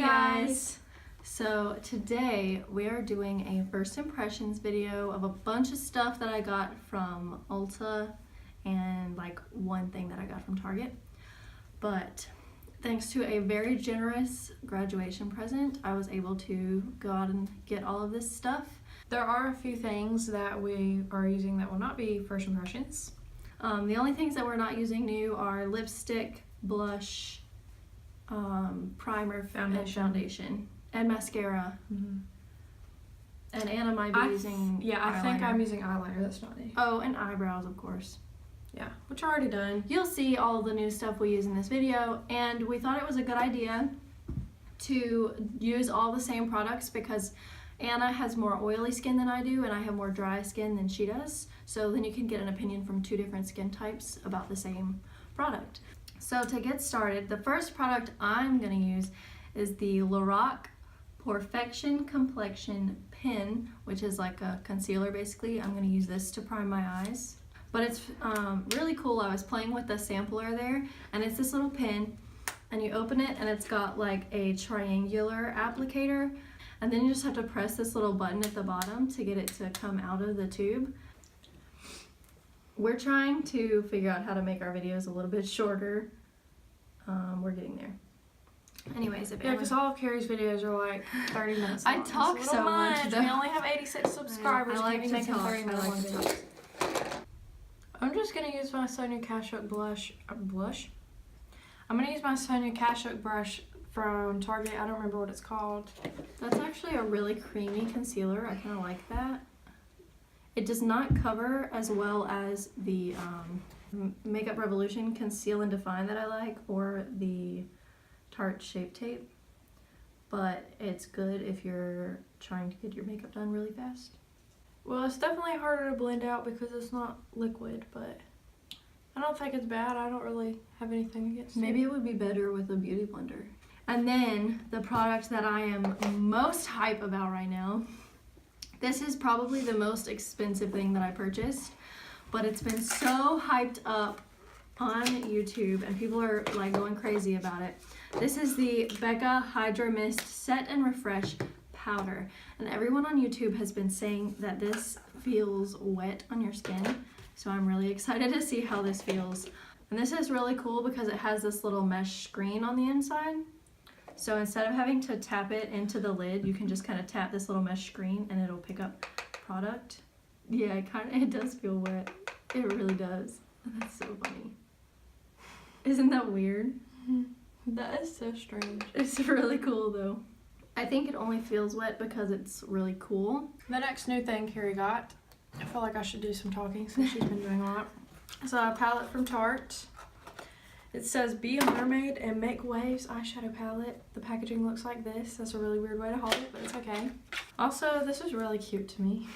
guys! So today we are doing a first impressions video of a bunch of stuff that I got from Ulta and like one thing that I got from Target. But thanks to a very generous graduation present, I was able to go out and get all of this stuff. There are a few things that we are using that will not be first impressions. The only things that we're not using new are lipstick, blush, primer, foundation, and mascara. And Anna might be using I think I'm using eyeliner. That's not new. Oh, and eyebrows, of course. Yeah, which are already done. You'll see all of the new stuff we use in this video, and we thought it was a good idea to use all the same products because Anna has more oily skin than I do, and I have more dry skin than she does. So then you can get an opinion from two different skin types about the same product. So to get started, the first product I'm going to use is the Lorac POREfection Complexion Pen, which is like a concealer basically. I'm going to use this to prime my eyes. But it's really cool. I was playing with the sampler there, and it's this little pen, and you open it, and it's got like a triangular applicator, and then you just have to press this little button at the bottom to get it to come out of the tube. We're trying to figure out how to make our videos a little bit shorter. We're getting there. Anyways, yeah, because all of Carrie's videos are like 30 minutes long. I talk so much. We only have 86 subscribers. I like to making talk. 30 minute long videos. I'm just gonna use my Sonia Kashuk blush. I'm gonna use my Sonia Kashuk brush from Target. I don't remember what it's called. That's actually a really creamy concealer. I kind of like that. It does not cover as well as the Makeup Revolution Conceal and Define that I like, or the Tarte Shape Tape, but it's good if you're trying to get your makeup done really fast. Well, it's definitely harder to blend out because it's not liquid, but I don't think it's bad. I don't really have anything against it. Maybe it would be better with a beauty blender. And then the product that I am most hype about right now, this is probably the most expensive thing that I purchased, but it's been so hyped up on YouTube and people are like going crazy about it. This is the Becca Hydra-Mist Set and Refresh Powder, and everyone on YouTube has been saying that this feels wet on your skin, so I'm really excited to see how this feels. And this is really cool because it has this little mesh screen on the inside, so instead of having to tap it into the lid, you can just kind of tap this little mesh screen and it'll pick up product. Yeah, it does feel wet. It really does. That's so funny. Isn't that weird? That is so strange. It's really cool though. I think it only feels wet because it's really cool. The next new thing Carrie got, I feel like I should do some talking since she's been doing a lot. It's a palette from Tarte. It says Be a Mermaid and Make Waves eyeshadow palette. The packaging looks like this. That's a really weird way to hold it, but it's okay. Also, this is really cute to me.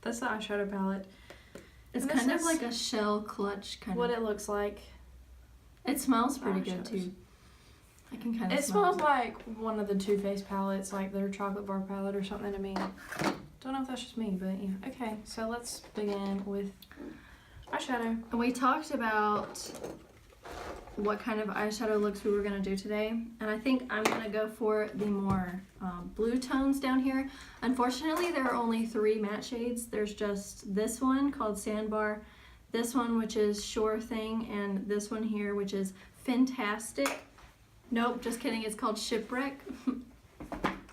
That's the eyeshadow palette. It's kind of like a shell clutch kind of. What it looks like. It smells pretty good too. I can kind of It smells like one of the TooFace palettes, like their chocolate bar palette or something to me. Don't know if that's just me, but yeah. Okay, so let's begin with eyeshadow. And we talked about what kind of eyeshadow looks we were going to do today, and I think I'm going to go for the more blue tones down here. Unfortunately, there are only 3 matte shades. There's just this one called Sandbar, this one which is Sure Thing, and this one here which is Fantastic. Nope, just kidding, it's called Shipwreck.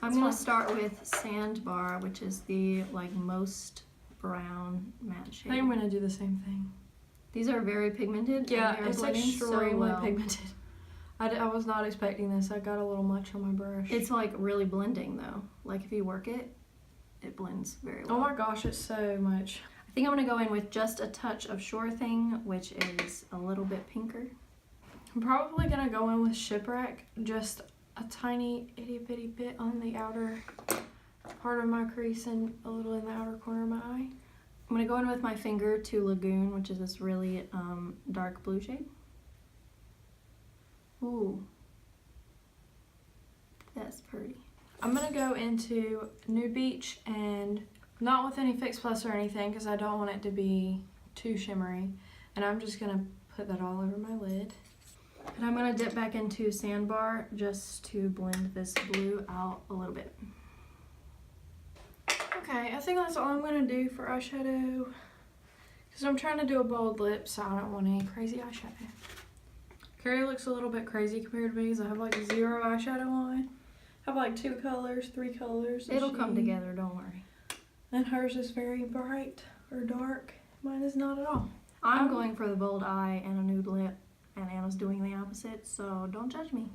I'm going to start with Sandbar, which is the like most brown matte shade. I think I'm going to do the same thing. These are very pigmented. Yeah, and it's extremely pigmented. I was not expecting this. I got a little much on my brush. It's like really blending though. Like if you work it, it blends very well. Oh my gosh, it's so much. I think I'm going to go in with just a touch of Sure Thing, which is a little bit pinker. I'm probably going to go in with Shipwreck, just a tiny itty bitty bit on the outer part of my crease and a little in the outer corner of my eye. I'm going to go in with my finger to Lagoon, which is this really dark blue shade. Ooh. That's pretty. I'm going to go into Nude Beach, and not with any Fix Plus or anything because I don't want it to be too shimmery. And I'm just going to put that all over my lid. And I'm going to dip back into Sandbar just to blend this blue out a little bit. Okay, I think that's all I'm going to do for eyeshadow. Because I'm trying to do a bold lip, so I don't want any crazy eyeshadow. Carrie looks a little bit crazy compared to me because I have like 0 eyeshadow on. I have like 2 colors, 3 colors. It'll come together, don't worry. And hers is very bright or dark. Mine is not at all. I'm going for the bold eye and a nude lip, and Anna's doing the opposite, so don't judge me.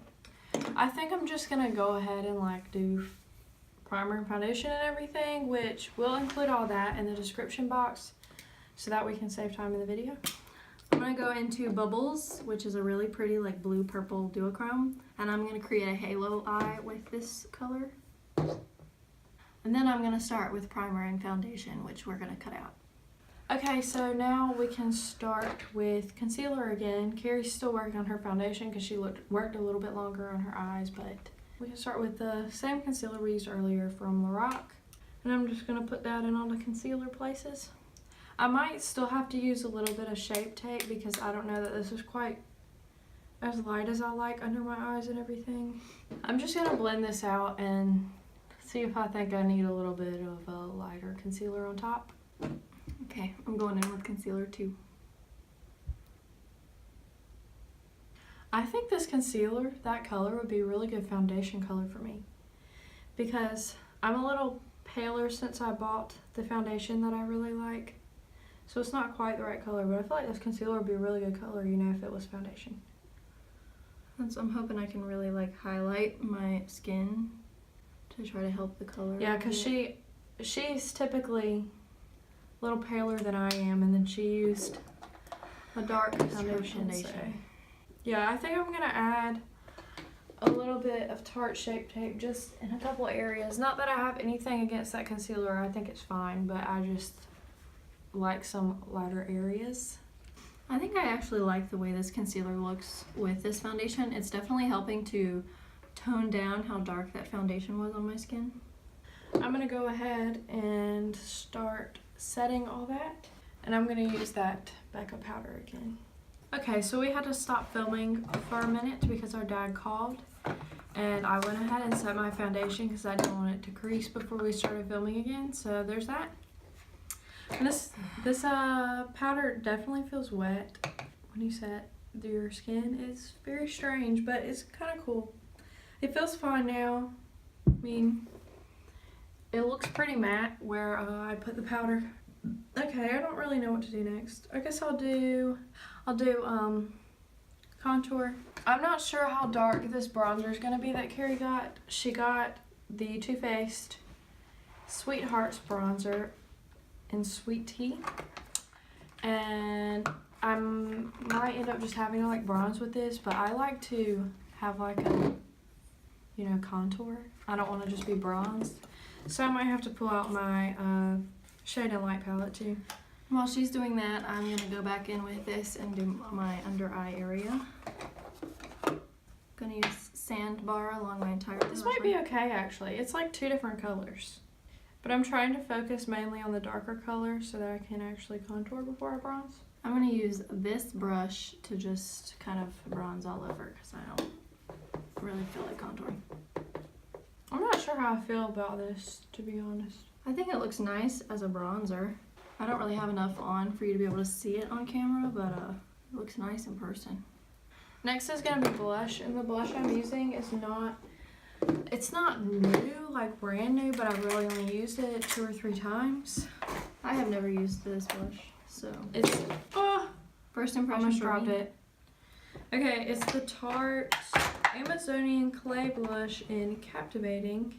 I think I'm just going to go ahead and like do primer and foundation and everything, which will include all that in the description box so that we can save time in the video. I'm going to go into Bubbles, which is a really pretty like blue purple duochrome, and I'm going to create a halo eye with this color. And then I'm going to start with primer and foundation, which we're going to cut out. Okay, so now we can start with concealer again. Carrie's still working on her foundation because she worked a little bit longer on her eyes, but we can start with the same concealer we used earlier from Lorac. And I'm just going to put that in all the concealer places. I might still have to use a little bit of Shape Tape because I don't know that this is quite as light as I like under my eyes and everything. I'm just going to blend this out and see if I think I need a little bit of a lighter concealer on top. Okay, I'm going in with concealer too. I think this concealer, that color, would be a really good foundation color for me because I'm a little paler since I bought the foundation that I really like. So it's not quite the right color, but I feel like this concealer would be a really good color, you know, if it was foundation. And so I'm hoping I can really like highlight my skin to try to help the color. Yeah, because she's typically a little paler than I am, and then she used a dark foundation. So. Yeah, I think I'm going to add a little bit of Tarte Shape Tape just in a couple areas. Not that I have anything against that concealer, I think it's fine, but I just like some lighter areas. I think I actually like the way this concealer looks with this foundation. It's definitely helping to tone down how dark that foundation was on my skin. I'm going to go ahead and start setting all that, and I'm going to use that Becca powder again. Okay, so we had to stop filming for a minute because our dad called, and I went ahead and set my foundation because I didn't want it to crease before we started filming again, so there's that. And this powder definitely feels wet when you set your skin. It's very strange, but it's kind of cool. It feels fine now. I mean, it looks pretty matte where I put the powder. Okay, I don't really know what to do next. I guess I'll do contour. I'm not sure how dark this bronzer is going to be that Carrie got. She got the TooFace Sweethearts bronzer in Sweet Tea, and I might end up just having to like bronze with this, but I like to have like a, you know, contour. I don't want to just be bronzed, so I might have to pull out my Shade and Light palette too. While she's doing that, I'm going to go back in with this and do my under eye area. Going to use Sandbar along my entire This might be okay actually. It's like 2 different colors. But I'm trying to focus mainly on the darker color so that I can actually contour before I bronze. I'm going to use this brush to just kind of bronze all over because I don't really feel like contouring. I'm not sure how I feel about this, to be honest. I think it looks nice as a bronzer. I don't really have enough on for you to be able to see it on camera, but it looks nice in person. Next is going to be blush, and the blush I'm using is it's not new, like brand new, but I've really only used it 2 or 3 times. I have never used this blush, so it's first impression. Almost dropped it. Okay, it's the Tarte Amazonian Clay Blush in Captivating.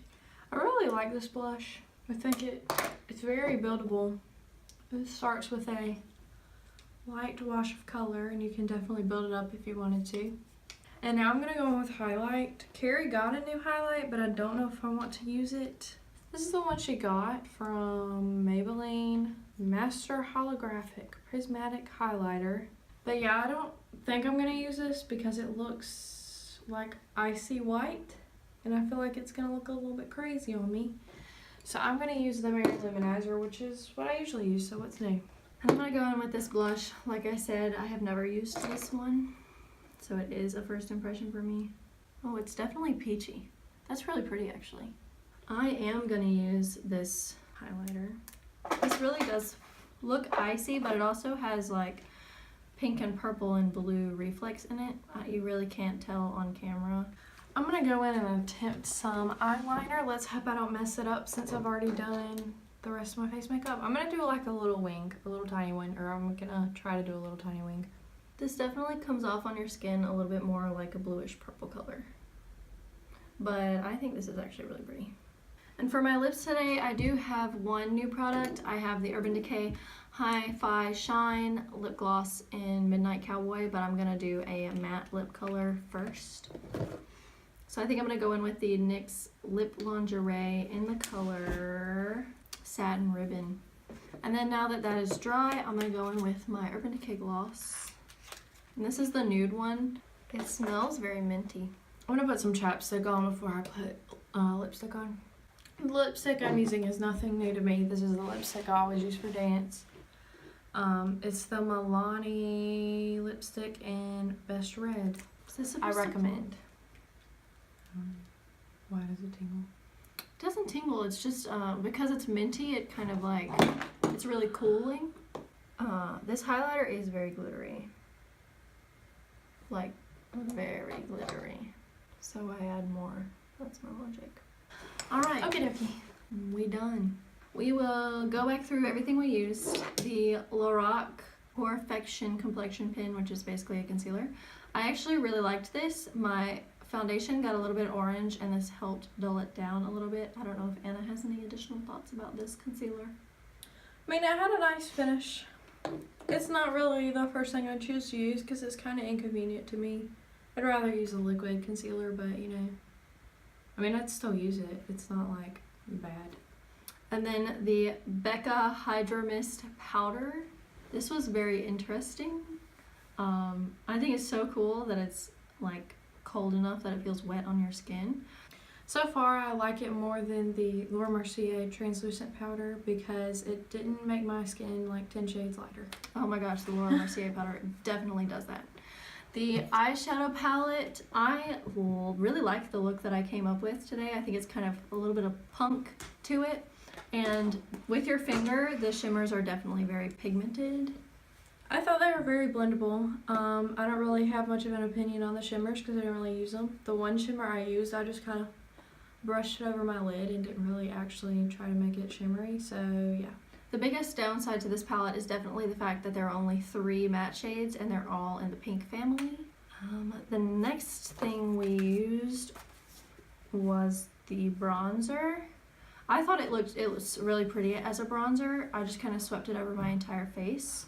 I really like this blush. I think it's very buildable. It starts with a light wash of color, and you can definitely build it up if you wanted to. And now I'm going to go in with highlight. Carrie got a new highlight, but I don't know if I want to use it. This is the one she got from Maybelline Master Holographic Prismatic Highlighter. But yeah, I don't think I'm going to use this because it looks like icy white. And I feel like it's going to look a little bit crazy on me. So I'm going to use the Mary Luminizer, which is what I usually use, so what's new? I'm going to go in with this blush. Like I said, I have never used this one. So so it is a first impression for me. Oh, it's definitely peachy. That's really pretty, actually. I am gonna use this highlighter. This really does look icy, but it also has like pink and purple and blue reflex in it. You really can't tell on camera. I'm gonna go in and attempt some eyeliner. Let's hope I don't mess it up since I've already done the rest of my face makeup. I'm gonna do like a little wing, a little tiny one, or I'm gonna try to do a little tiny wing. This definitely comes off on your skin a little bit more like a bluish purple color. But I think this is actually really pretty. And for my lips today, I do have one new product. I have the Urban Decay Hi-Fi Shine Lip Gloss in Midnight Cowboy, but I'm gonna do a matte lip color first. So I think I'm gonna go in with the NYX Lip Lingerie in the color Satin Ribbon. And then now that that is dry, I'm gonna go in with my Urban Decay gloss. And this is the nude one. It smells very minty. I'm gonna put some chapstick on before I put lipstick on. The lipstick I'm using is nothing new to me. This is the lipstick I always use for dance. It's the Milani lipstick in Best Red. I recommend. Why does it tingle? It doesn't tingle, it's just because it's minty, it kind of like, it's really cooling. This highlighter is very glittery. Like, very glittery. So I add more. That's my logic. Alright. Okay, okay. We done. We will go back through everything we used. The Lorac POREfection Complexion Pen, which is basically a concealer. I actually really liked this. My foundation got a little bit orange and this helped dull it down a little bit. I don't know if Anna has any additional thoughts about this concealer. I mean, it had a nice finish. It's not really the first thing I choose to use because it's kind of inconvenient to me. I'd rather use a liquid concealer, but you know, I mean, I'd still use it. It's not like bad. And then the Becca Hydra-Mist powder. This was very interesting. I think it's so cool that it's like cold enough that it feels wet on your skin. So far, I like it more than the Laura Mercier translucent powder because it didn't make my skin like 10 shades lighter. Oh my gosh, the Laura Mercier powder definitely does that. The eyeshadow palette, I really like the look that I came up with today. I think it's kind of a little bit of punk to it. And with your finger, the shimmers are definitely very pigmented. I thought they were very blendable. I don't really have much of an opinion on the shimmers because I didn't really use them. The one shimmer I used, I just kind of brushed it over my lid and didn't really actually try to make it shimmery, so yeah. The biggest downside to this palette is definitely the fact that there are only 3 matte shades and they're all in the pink family. The next thing we used was the bronzer. I thought it was really pretty as a bronzer. I just kind of swept it over my entire face.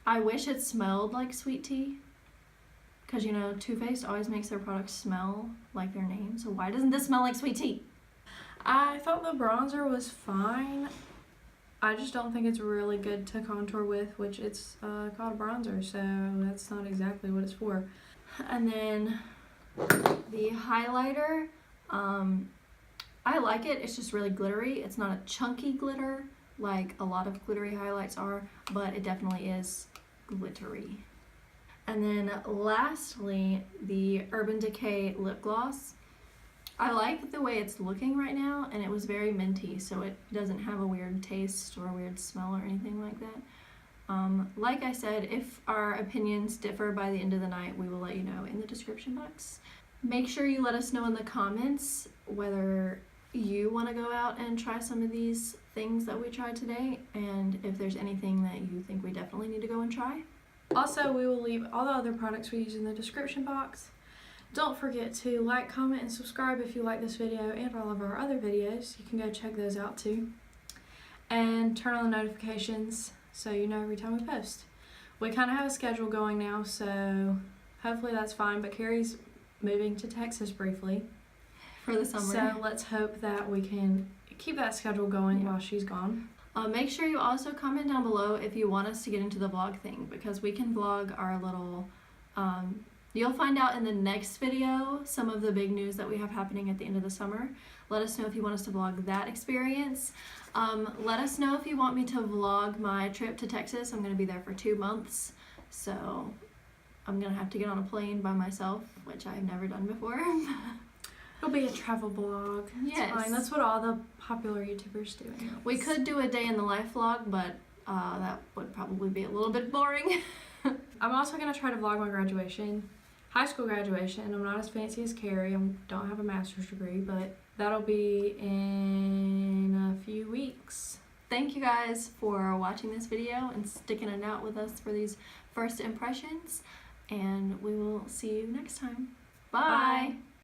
I wish it smelled like sweet tea. Because, you know, TooFace always makes their products smell like their name. So why doesn't this smell like sweet tea? I thought the bronzer was fine. I just don't think it's really good to contour with, which it's called a bronzer. So that's not exactly what it's for. And then the highlighter. I like it. It's just really glittery. It's not a chunky glitter like a lot of glittery highlights are, but it definitely is glittery. And then lastly, the Urban Decay lip gloss. I like the way it's looking right now, and it was very minty, so it doesn't have a weird taste or a weird smell or anything like that. Like I said, if our opinions differ by the end of the night, we will let you know in the description box. Make sure you let us know in the comments whether you want to go out and try some of these things that we tried today, and if there's anything that you think we definitely need to go and try. Also, we will leave all the other products we use in the description box. Don't forget to like, comment, and subscribe if you like this video and all of our other videos. You can go check those out too. And turn on the notifications so you know every time we post. We kind of have a schedule going now, so hopefully that's fine, but Carrie's moving to Texas briefly for the summer. So let's hope that we can keep that schedule going while she's gone. Make sure you also comment down below if you want us to get into the vlog thing, because we can vlog our little, you'll find out in the next video some of the big news that we have happening at the end of the summer. Let us know if you want us to vlog that experience. Let us know if you want me to vlog my trip to Texas. I'm going to be there for 2 months, so I'm gonna have to get on a plane by myself, which I've never done before. It'll be a travel vlog. It's Yes. fine. That's what all the popular YouTubers do. We could do a day in the life vlog, but that would probably be a little bit boring. I'm also going to try to vlog my graduation. High school graduation. I'm not as fancy as Carrie. I don't have a master's degree, but that'll be in a few weeks. Thank you guys for watching this video and sticking it out with us for these first impressions. And we will see you next time. Bye. Bye.